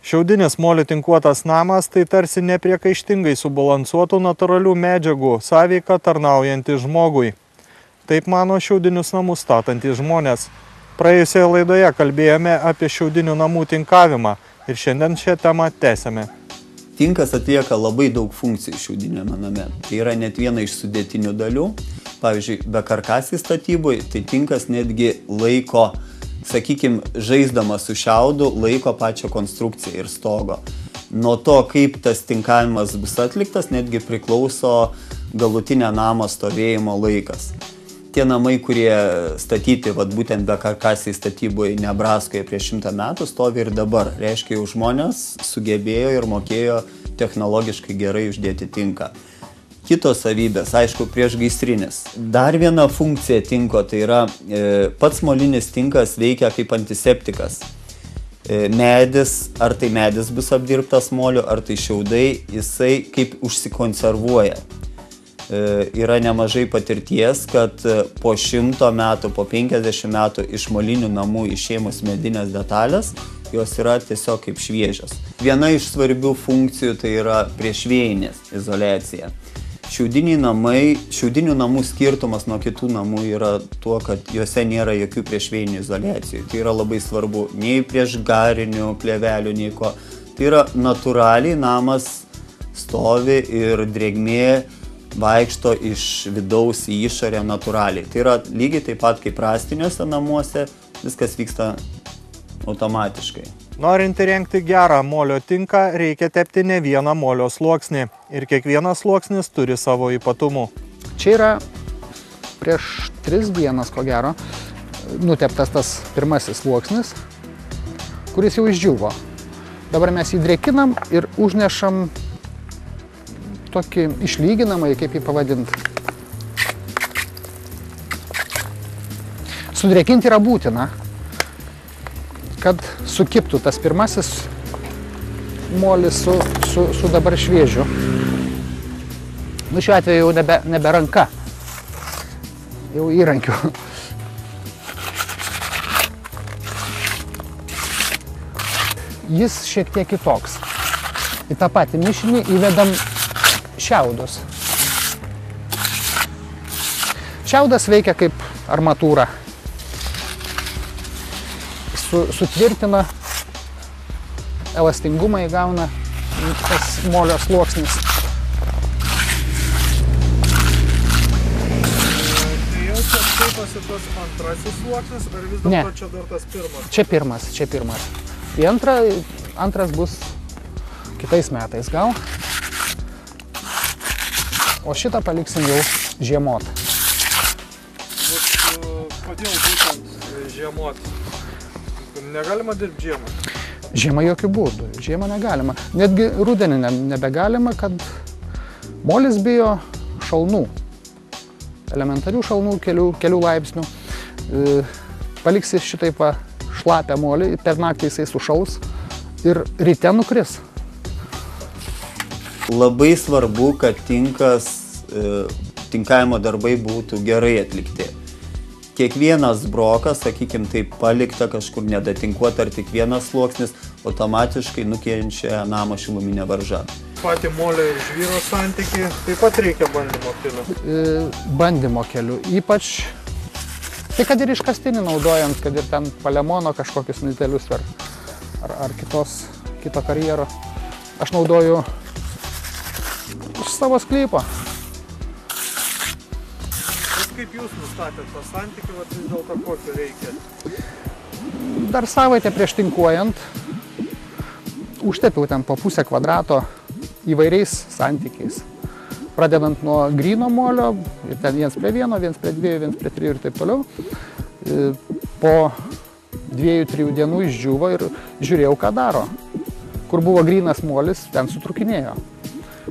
Šiaudinis moliu tinkuotas namas tai tarsi nepriekaištingai subalansuotų natūralių medžiagų sąveika tarnaujantį žmogui. Taip mano šiaudinius namus statantys žmonės. Praėjusioje laidoje kalbėjome apie šiaudinių namų tinkavimą ir šiandien šią temą tęsiame. Tinkas atlieka labai daug funkcijų šiaudiniame name. Tai yra net viena iš sudėtinių dalių. Pavyzdžiui, be karkasį statyboj, tai tinkas netgi laiko, sakykime, žaisdamas su šiaudu, laiko pačią konstrukciją ir stogo. Nuo to, kaip tas tinkavimas bus atliktas, netgi priklauso galutinė namo stovėjimo laikas. Tie namai, kurie statyti būtent be karkasiai statyboje Nebraskoje prieš 100 metų, stovi ir dabar. Reiškia, jau žmonės sugebėjo ir mokėjo technologiškai gerai uždėti tinką. Kitos savybės, aišku, priešgaisrinis. Dar viena funkcija tinko, tai yra pats molinis tinkas veikia kaip antiseptikas. Medis, ar tai medis bus apdirbtas moliu, ar tai šiaudai, jisai kaip užsikonservuoja. Yra nemažai patirties, kad po 100 metų, po 50 metų iš molinių namų išėmus medinės detalės, jos yra tiesiog kaip šviežios. Viena iš svarbių funkcijų tai yra priešvėjinės izoliacija. Šiaudinių namų skirtumas nuo kitų namų yra tuo, kad juose nėra jokių priešvėjinių izoliacijų. Tai yra labai svarbu, nei prieš garinių, plėvelių, nei ko. Tai yra natūraliai namas stovi ir drėgmė vaikšto iš vidaus į išorę natūraliai. Tai yra lygiai taip pat kaip rąstiniuose namuose, viskas vyksta automatiškai. Norint įrengti gerą molio tinką, reikia tepti ne vieną molio sluoksnį ir kiekvienas sluoksnis turi savo ypatumų. Čia yra prieš 3 dienas, ko gero, nuteptas tas pirmasis sluoksnis, kuris jau išdžiūvo. Dabar mes jį drėkinam ir užnešam tokį išlyginamą, kaip jį pavadinti. Sudrėkinti yra būtina, kad sukiptų tas pirmasis molis su dabar šviežiu. Nu, šiuo atveju jau nebe ranka, jau įrankiu. Jis šiek tiek kitoks. Į tą patį mišinį įvedam šiaudus. Šiaudas veikia kaip armatūra. Sutvirtina, elastingumą įgauna tas molio sluoksnis. Tai jau čia skaitosi tas antrasis sluoksnis, ar vis dėlto čia dar tas pirmas? Čia pirmas. Į antras bus kitais metais gal. O šitą paliksim jau žiemot. Kodėl būtent žiemot? Negalima dirbti žiemą? Žiemą jokių būdų. Žiemą negalima. Netgi rudenį nebegalima, kad molis bijo šalnų. Elementarių šalnų kelių laipsnių. Paliksi šitaip šlapią molį, per naktį jisai sušals ir ryte nukris. Labai svarbu, kad tinkavimo darbai būtų gerai atlikti. Kiekvienas brokas, sakykime, taip palikta kažkur nedatinkuota ar tik vienas sluoksnis, automatiškai nukenčia namo šiluminė varža. Patį molio ir žvyro santykį taip pat reikia bandymo keliu? Bandymo keliu. Ypač, tai kad ir iškastinį naudojant, kad ir ten palemono kažkokius nedidelius ar kito karjero. Aš naudoju iš savo sklypo. Kaip jūs nustatėt tą santykį, vis dėlto kokio reikia? Dar savaitę prieš tinkuojant užtepiau ten po pusę kvadrato įvairiais santykiais. Pradedant nuo gryno molio, ir ten 1:1, 1:2, 1:3 ir taip toliau. Po 2-3 dienų išdžiūvo ir žiūrėjau, ką daro. Kur buvo grynas molis, ten sutrukinėjo.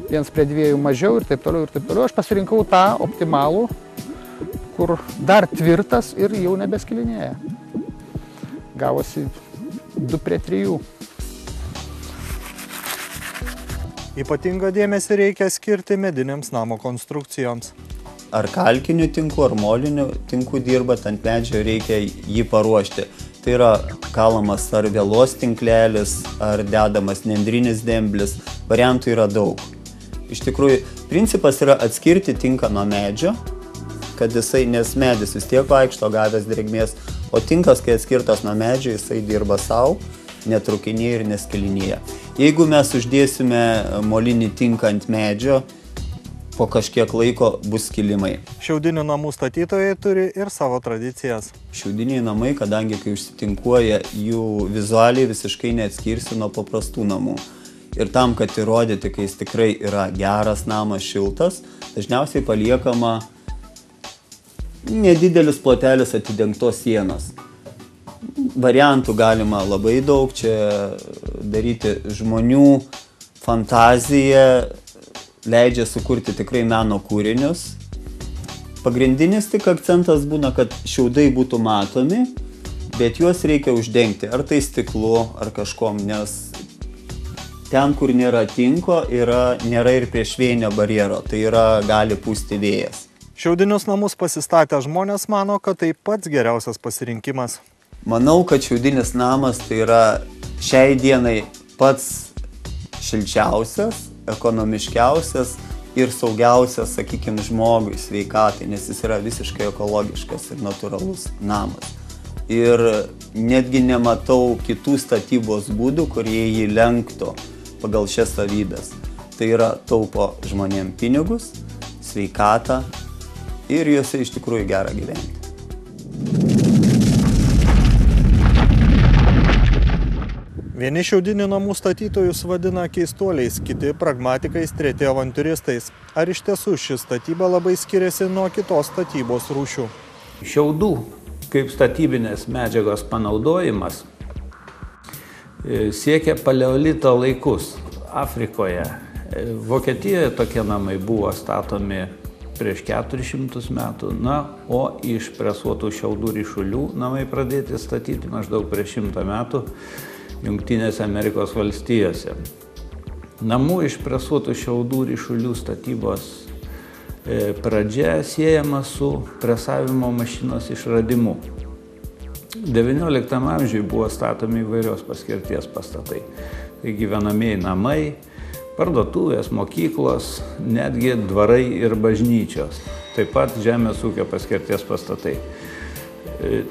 1:2 mažiau ir taip toliau ir taip toliau. Aš pasirinkau tą optimalų, kur dar tvirtas ir jau nebeskilinėja. Gavosi 2:3. Ypatingą dėmesį reikia skirti medinėms namo konstrukcijoms. Ar kalkiniu tinku, ar moliniu tinku dirbat ant medžio, reikia jį paruošti. Tai yra kalamas ar vėlos tinklelis, ar dedamas nendrinis demblis. Variantų yra daug. Iš tikrųjų, principas yra atskirti tinką nuo medžio, kad jisai, nes medis vis tiek vaikšto gavęs drėgmės, o tinkas, kai atskirtas nuo medžio, jisai dirba savo, netrukinėja ir neskilinėja. Jeigu mes uždėsime molinį tinką ant medžio, po kažkiek laiko bus skilimai. Šiaudinių namų statytojai turi ir savo tradicijas. Šiaudiniai namai, kadangi kai užsitinkuoja, jų vizualiai visiškai neatskirsi nuo paprastų namų. Ir tam, kad įrodyti, kai jis tikrai yra geras namas, šiltas, dažniausiai paliekama nedidelis plotelis atidengtos sienos. Variantų galima labai daug, čia daryti žmonių fantaziją, leidžia sukurti tikrai meno kūrinius. Pagrindinis tik akcentas būna, kad šiaudai būtų matomi, bet juos reikia uždengti, ar tai stiklu, ar kažkom, nes ten, kur nėra tinko, nėra ir priešvėjinio barjero, tai gali pūsti vėjas. Šiaudinius namus pasistatę žmonės mano, kad tai pats geriausias pasirinkimas. Manau, kad šiaudinis namas tai yra šiai dienai pats šilčiausias, ekonomiškiausias ir saugiausias, sakykime, žmogui, sveikatai, nes jis yra visiškai ekologiškas ir natūralus namas. Ir netgi nematau kitų statybos būdų, kurie jį lenktų pagal šias savybės. Tai yra taupo žmonėm pinigus, sveikatą ir juose iš tikrųjų gera gyventi. Vieni šiaudinių namų statytojus vadina keistuoliais, kiti pragmatikais, treti avantiūristais. Ar iš tiesų ši statyba labai skiriasi nuo kitos statybos rūšių? Šiaudų kaip statybinės medžiagos panaudojimas siekia paleolito laikus Afrikoje. Vokietijoje tokie namai buvo statomi prieš 400 metų, o iš presuotų šiaudų ryšulių namai pradėti statyti maždaug prieš 100 metų Jungtinėse Amerikos valstijose. Namų iš presuotų šiaudų ryšulių statybos pradžia siejama su presavimo mašinos išradimu. XIX amžiuje buvo statomi įvairios paskirties pastatai. Tai gyvenamieji namai, parduotuvės, mokyklos, netgi dvarai ir bažnyčios. Taip pat žemės ūkio paskirties pastatai.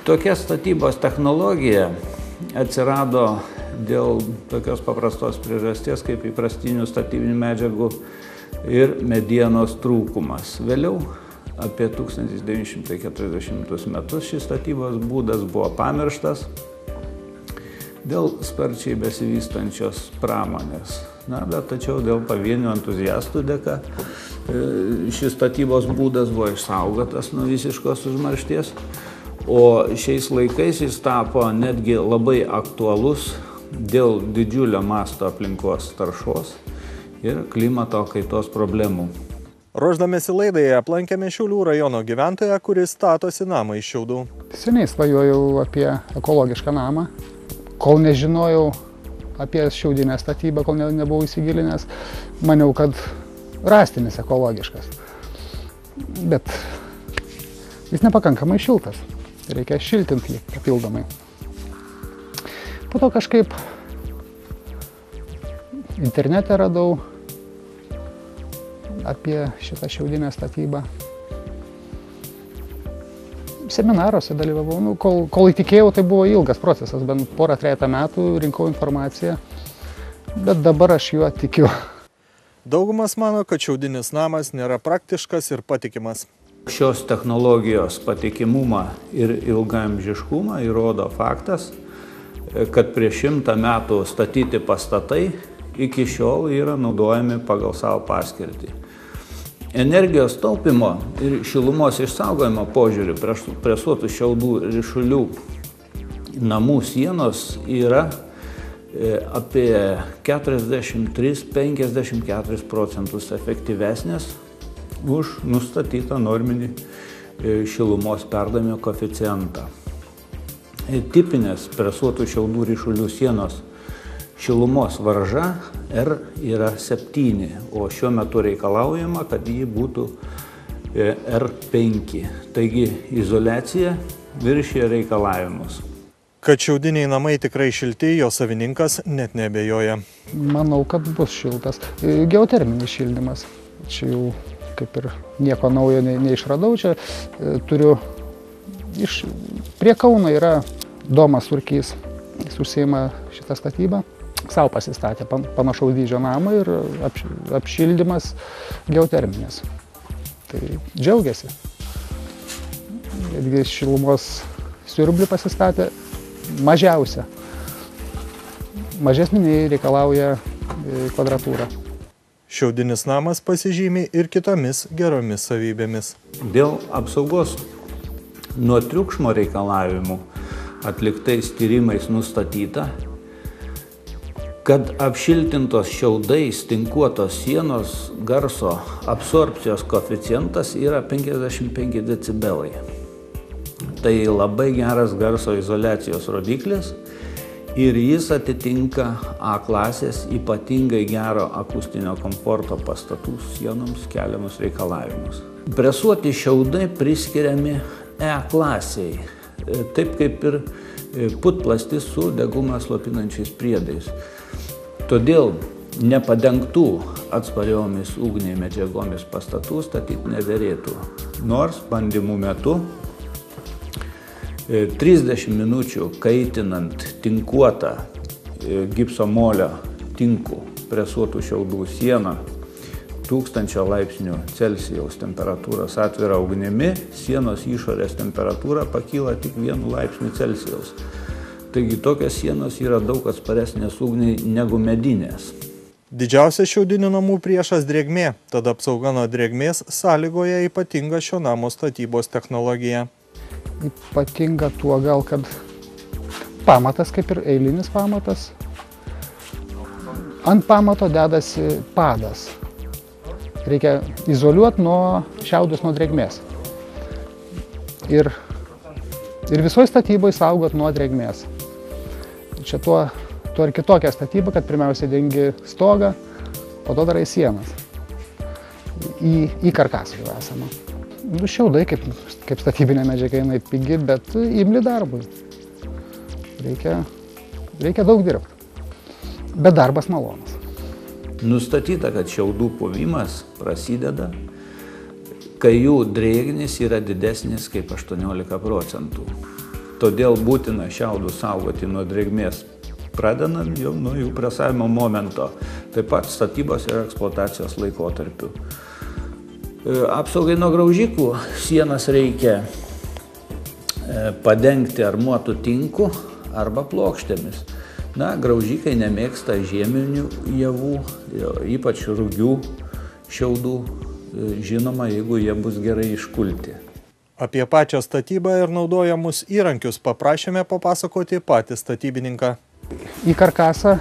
Tokia statybos technologija atsirado dėl tokios paprastos priežasties kaip įprastinių statybinių medžiagų ir medienos trūkumas. Vėliau, apie 1940 metus, šis statybos būdas buvo pamirštas dėl sparčiai besivystančios pramonės. Bet tačiau dėl pavienių entuziastų dėka šis statybos būdas buvo išsaugotas nuo visiškos užmaršties, o šiais laikais jis tapo netgi labai aktualus dėl didžiulio masto aplinkos taršos ir klimato kaitos problemų. Ruošdamėsi laidai aplankėme Šiaulių rajono gyventoją, kuris statosi namą iš šiaudų. Seniai svajojau apie ekologišką namą, kol nežinojau apie šiaudinę statybą, kol nebuvau įsigilinęs, maniau, kad rąstinis ekologiškas. Bet jis nepakankamai šiltas, reikia šiltinti jį papildomai. Po to kažkaip internete radau apie šitą šiaudinę statybą. Seminaruose dalyvavau, kol įtikėjau, tai buvo ilgas procesas, bent porą, 3 metų rinkau informaciją, bet dabar aš juo tikiu. Daugumas mano, kad šiaudinis namas nėra praktiškas ir patikimas. Šios technologijos patikimumą ir ilgaamžiškumą įrodo faktas, kad prieš 100 metų statyti pastatai iki šiol yra naudojami pagal savo paskirtį. Energijos taupimo ir šilumos išsaugojimo požiūriu presuotų šiaudų ryšulių namų sienos yra apie 43–54% efektyvesnės už nustatytą norminį šilumos perdavimo koeficientą. Tipinės presuotų šiaudų ryšulių sienos šilumos varža R yra 7, o šiuo metu reikalaujama, kad ji būtų R5. Taigi izoliacija viršija reikalavimus. Kad šiaudiniai namai tikrai šilti, jo savininkas net neabejoja. Manau, kad bus šiltas. Geoterminis šildymas. Čia jau kaip ir nieko naujo neišradau. Čia turiu prie Kauno yra Domas Surkys. Jis užsiima šitą statybą. Sau pasistatė panašaus dydžio namą ir apšildymas geoterminis. Tai džiaugiasi. Netgi šilumos siurblį pasistatė mažiausia. Mažesnį nei reikalauja kvadratūra. Šiaudinis namas pasižymi ir kitomis geromis savybėmis. Dėl apsaugos nuo triukšmo reikalavimų atliktais tyrimais nustatyta, kad apšiltintos šiaudais tinkuotos sienos garso absorbcijos koeficientas yra 55 decibelai. Tai labai geras garso izoliacijos rodiklis ir jis atitinka A klasės ypatingai gero akustinio komforto pastatų sienoms keliamus reikalavimus. Presuoti šiaudai priskiriami E klasiai, taip kaip ir putplastis su degumą slopinančiais priedais. Todėl nepadengtų atspariomis ugniai medžiagomis pastatų statyti nederėtų. Nors bandymų metu 30 minučių kaitinant tinkuotą gipso molio tinku presuotų šiaudų sieną 1000 laipsnių Celsijaus temperatūros atvira ugnimi, sienos išorės temperatūra pakyla tik 1 laipsnių Celsijaus. Taigi tokios sienos yra daug atsparesnės ugniai negu medinės. Didžiausias šiaudinių namų priešas drėgmė, tad apsauga nuo drėgmės sąlygoja ypatinga šio namo statybos technologija. Ypatinga tuo gal, kad pamatas kaip ir eilinis pamatas. Ant pamato dedasi padas. Reikia izoliuoti šiaudus nuo drėgmės. Ir visoje statyboje saugot nuo drėgmės. Čia tuo ir kitokia statyba, kad pirmiausia dengi stogą, po to darai sienas. Į karkasą jau esama. Šiaudai kaip statybinė medžiaga, jinai pigi, bet imli darbui. Reikia daug dirbti. Bet darbas malonus. Nustatyta, kad šiaudų puvimas prasideda, kai jų drėgnis yra didesnis kaip 18%. Todėl būtina šiaudus saugoti nuo drėgmės, pradedant jau nuo jų presavimo momento, taip pat statybos ir eksploatacijos laikotarpiu. Apsaugai nuo graužikų sienas reikia padengti armuotų tinku arba plokštėmis. Graužikai nemėgsta žieminių javų, ypač rugių šiaudų, žinoma, jeigu jie bus gerai iškulti. Apie pačią statybą ir naudojamus įrankius paprašėme papasakoti patį statybininką. Į karkasą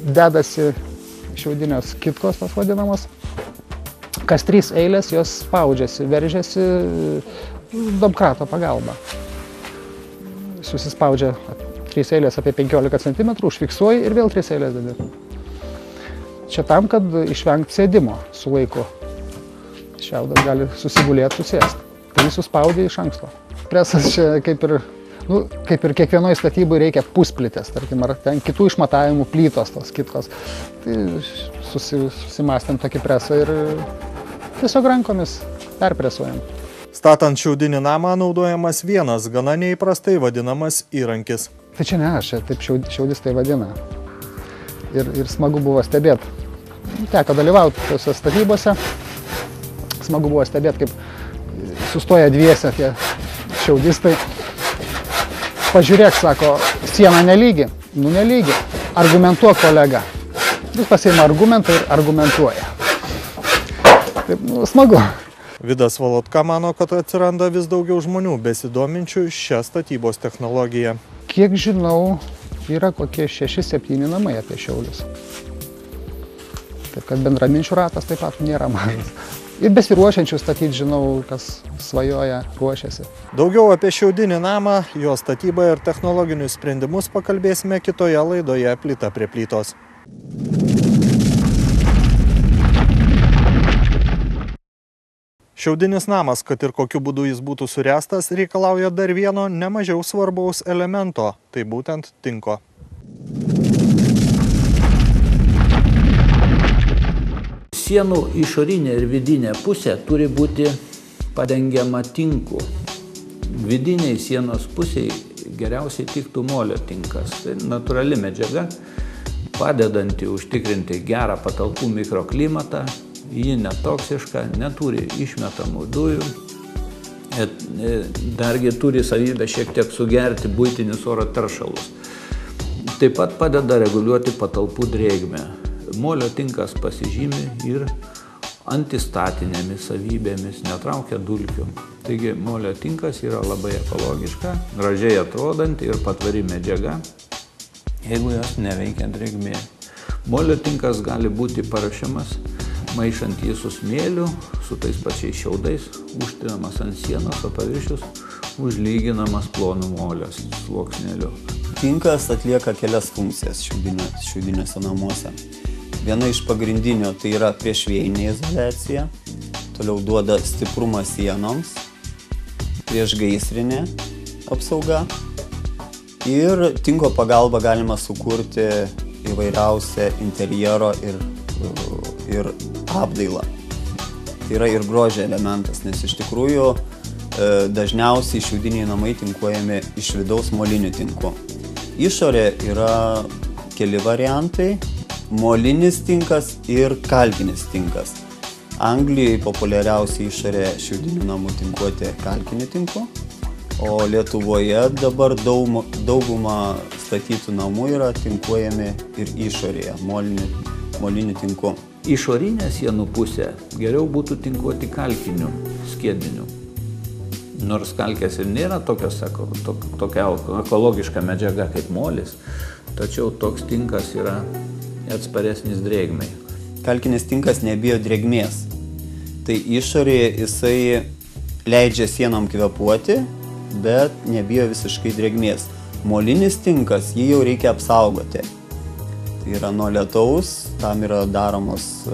dedasi šiaudinės kitkos, tas vadinamos. Kas 3 eilės jos spaudžiasi, veržiasi domkrato pagalba. Susispaudžia 3 eilės apie 15 cm, užfiksuoji ir vėl 3 eilės dedi. Čia tam, kad išvengti sėdimo su laiku. Šiaudas gali susigulėti, susėsti. Tai jis suspaudė iš anksto. Presas čia kaip ir kiekvienoje statyboje reikia pusplitės, tarkim, ar ten kitų išmatavimų plytos tos kitkos. Tai susimastėm tokį presą ir tiesiog rankomis perpresuojam. Statant šiaudinį namą naudojamas vienas gana neįprastai vadinamas įrankis. Tai čia ne aš, taip šiaudis tai vadina. Ir smagu buvo stebėti. Teko dalyvauti tose statybose. Smagu buvo stebėti, kaip sustoja dviese tie šiaudistai. Pažiūrėk, sako, siena nelygi. Nelygi. Argumentuok, kolega. Jis pasiima argumentą ir argumentuoja. Taip, smagu. Vidas Valotka mano, kad atsiranda vis daugiau žmonių besidominčių šią statybos technologiją. Kiek žinau, yra kokie 6-7 namai apie Šiaulius. Taip kad bendraminčių ratas taip pat nėra mažas. Ir besiruošiančių statyti žinau, kas svajoja, ruošiasi. Daugiau apie šiaudinį namą, jo statybą ir technologinius sprendimus pakalbėsime kitoje laidoje Plyta prie plytos. Šiaudinis namas, kad ir kokiu būdu jis būtų suręstas, reikalauja dar vieno nemažiau svarbaus elemento, tai būtent tinko. Sienų išorinė ir vidinė pusė turi būti padengiama tinku. Vidiniai sienos pusiai geriausiai tiktų molio tinkas. Tai natūrali medžiaga, padedanti užtikrinti gerą patalpų mikroklimatą, ji netoksiška, neturi išmetamų dujų, dargi turi savybę šiek tiek sugerti buitinius oro teršalus. Taip pat padeda reguliuoti patalpų drėgmę. Molio tinkas pasižymi ir antistatinėmis savybėmis, netraukia dulkių. Taigi molio tinkas yra labai ekologiška, gražiai atrodanti ir patvari medžiaga, jeigu jos neveikia drėgmė. Molio tinkas gali būti paruošiamas maišant jį su smėliu, su tais pačiais šiaudais, užtrinamas ant sienos, o paviršius užlyginamas plonu molio sluoksneliu. Tinkas atlieka kelias funkcijas šiaudiniuose namuose. Viena iš pagrindinių tai yra priešvėjinė izoliacija, toliau duoda stiprumą sienoms, priešgaisrinė apsauga ir tinko pagalba galima sukurti įvairiausią interjero ir apdailą. Tai yra ir grožio elementas, nes iš tikrųjų dažniausiai šiaudiniai namai tinkuojami iš vidaus moliniu tinku. Išorė yra keli variantai. Molinis tinkas ir kalkinis tinkas. Anglijoje populiariausiai išorė šiaudinių namų tinkuoti kalkiniu tinku, o Lietuvoje dabar dauguma statytų namų yra tinkuojami ir išorėje moliniu tinku. Išorinę sienų pusę geriau būtų tinkuoti kalkiniu skiediniu. Nors kalkės ir nėra tokia ekologiška medžiaga kaip molis, tačiau toks tinkas yra atsparesnis drėgmei. Kalkinis tinkas nebijo drėgmės. Tai išorėje jisai leidžia sienom kvėpuoti, bet nebijo visiškai drėgmės. Molinis tinkas, jį jau reikia apsaugoti. Tai yra nuo lietaus, tam yra daromos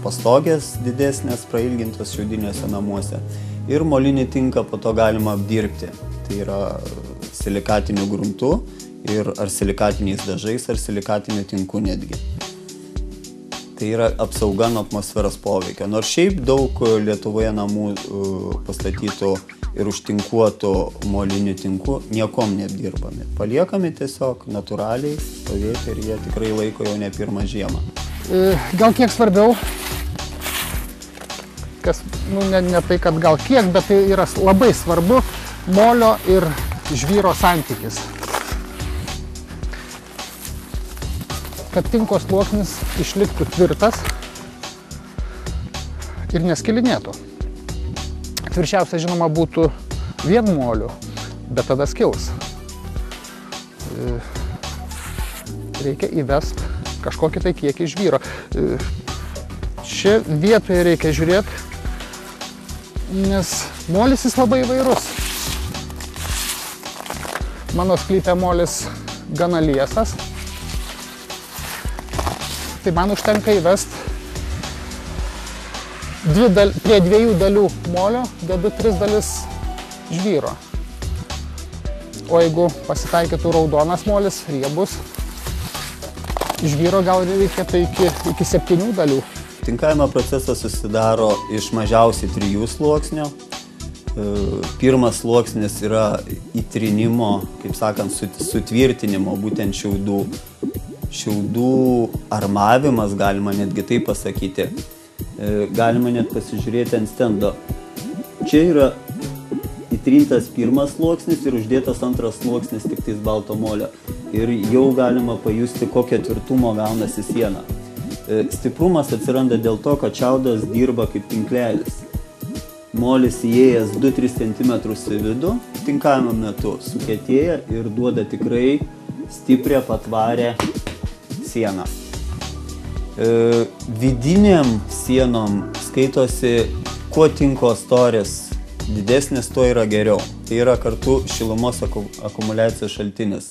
pastogės didesnės, prailgintos šiaudiniuose namuose. Ir molinį tinką po to galima apdirbti. Tai yra silikatiniu gruntu ir ar silikatiniais dažais, ar silikatiniu tinku netgi. Tai yra apsauga nuo atmosferos poveikio. Nors šiaip daug Lietuvoje namų pastatytų ir užtinkuotų moliniu tinku niekom neapdirbami. Paliekami tiesiog natūraliai stovėti ir jie tikrai laiko jau ne pirmą žiemą. Gal kiek svarbiau, kas, ne tai, kad gal kiek, bet tai yra labai svarbu, molio ir žvyro santykis. Kad tinko sluoksnis išliktų tvirtas ir neskilinėtų. Tvirčiausia, žinoma, būtų vien moliu, bet tada skils. Reikia įvesti kažkokį tai kiekį žvyro. Čia vietoje reikia žiūrėti, nes molis jis labai įvairus. Mano sklype molis gana liesas. Tai man užtenka įvesti prie 2 dalių molio dedu 3 dalis žvyro. O jeigu pasitaikytų raudonas molis, riebus, žvyro gal reikėtų iki 7 dalių. Tinkavimo procesas susidaro iš mažiausiai 3 sluoksnių. Pirmas sluoksnis yra įtrinimo, kaip sakant, sutvirtinimo, būtent šiaudų. Šiaudų armavimas, galima netgi taip pasakyti. Galima net pasižiūrėti ant stendo. Čia yra įtrintas pirmas sluoksnis ir uždėtas antras sluoksnis tik tais balto molio. Ir jau galima pajusti, kokio tvirtumo gaunasi siena. Stiprumas atsiranda dėl to, kad šiaudas dirba kaip tinklelis. Molis įėjęs 2-3 cm į vidų, tinkavimo metu sukietėja ir duoda tikrai stiprią, patvarę sieną. Vidiniam sienom skaitosi, kuo tinko storis didesnis, tuo yra geriau. Tai yra kartu šilumos akumuliacijos šaltinis.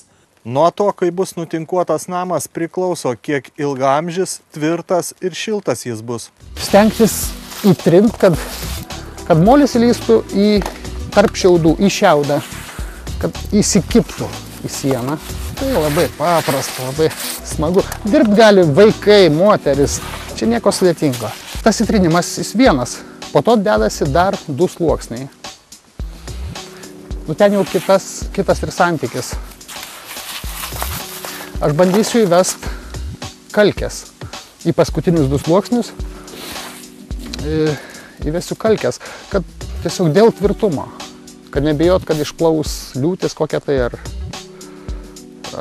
Nuo to, kai bus nutinkuotas namas, priklauso, kiek ilgaamžis, tvirtas ir šiltas jis bus. Stengtis įtrint, kad kad molis įlystų į tarp šiaudų, į šiaudą, kad įsikiptų į sieną. Tai labai paprasta, labai smagu. Dirbt gali vaikai, moteris, čia nieko sudėtingo. Tas įtrinimas jis vienas, po to dedasi dar 2 sluoksniai. Nu ten jau kitas ir santykis. Aš bandysiu įvest kalkės. Į paskutinius 2 sluoksnius įvesiu kalkės, kad tiesiog dėl tvirtumo. Kad nebijot, kad išplaus liūtis kokia tai ar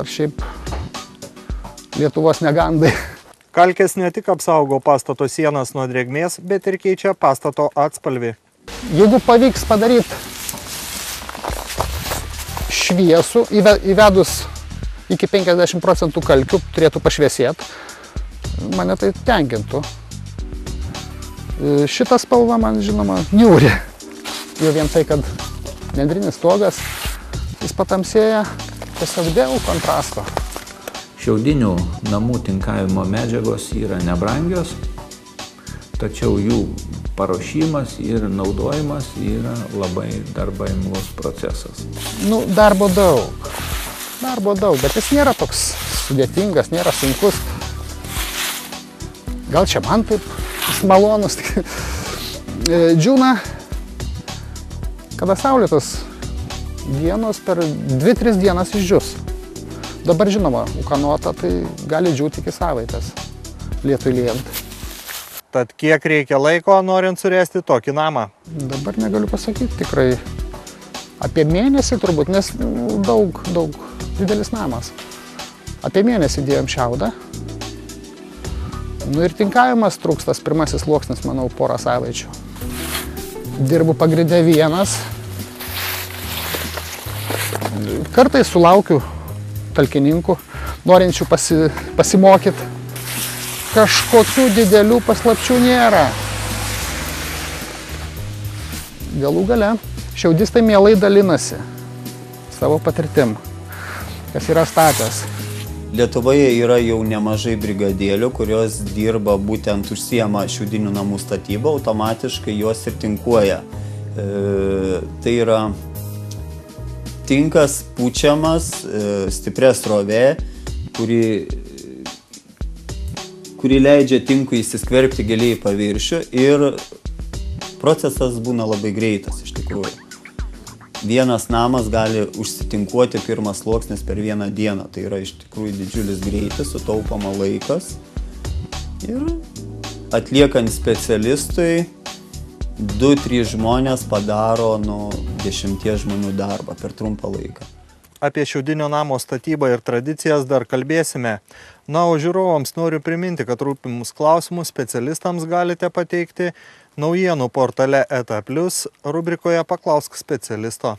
šiaip Lietuvos negandai. Kalkės ne tik apsaugo pastato sienas nuo drėgmės, bet ir keičia pastato atspalvį. Jeigu pavyks padaryti šviesų, įvedus iki 50% kalkių, turėtų pašviesėti, mane tai tenkintų. Šita spalva man, žinoma, niūri. Jau vien tai, kad nendrinis stogas, jis patamsėja tiesiog dėl kontrasto. Šiaudinių namų tinkavimo medžiagos yra nebrangios, tačiau jų paruošimas ir naudojimas yra labai darba imlus procesas. Nu, darbo daug, bet jis nėra toks sudėtingas, nėra sunkus. Gal čia man taip malonus. Džiūna, kada saulėtos dienos per 2-3 dienas išdžius. Dabar žinoma, ūkanota, tai gali džiūti iki savaitės lietui lyjant. Tad kiek reikia laiko, norint suręsti tokį namą? Dabar negaliu pasakyti, tikrai apie mėnesį turbūt, nes daug, didelis namas. Apie mėnesį dėjom šiaudą. Nu ir tinkavimas truks tas pirmasis sluoksnis, manau, porą savaičių. Dirbu pagrinde vienas. Kartais sulaukiu talkininkų, norinčių pasimokyti. Kažkokių didelių paslapčių nėra. Galų gale, šiaudistai mielai dalinasi savo patirtim, kas yra statęs. Lietuvoje yra jau nemažai brigadėlių, kurios dirba būtent užsiema šiaudinių namų statybą, automatiškai jos ir tinkuoja. Tai yra tinkas pučiamas, stiprią srovė, kuri leidžia tinkui įsiskverbti giliai į paviršių ir procesas būna labai greitas iš tikrųjų. Vienas namas gali užsitinkuoti pirmas sluoksnis per vieną dieną. Tai yra iš tikrųjų didžiulis greitis, sutaupama laikas. Ir atliekant specialistui, 2-3 žmonės padaro nuo 10 žmonių darbą per trumpą laiką. Apie šiaudinio namo statybą ir tradicijas dar kalbėsime. Na, o žiūrovams noriu priminti, kad rūpimus klausimus specialistams galite pateikti naujienų portale ETA Plius rubrikoje Paklausk specialisto.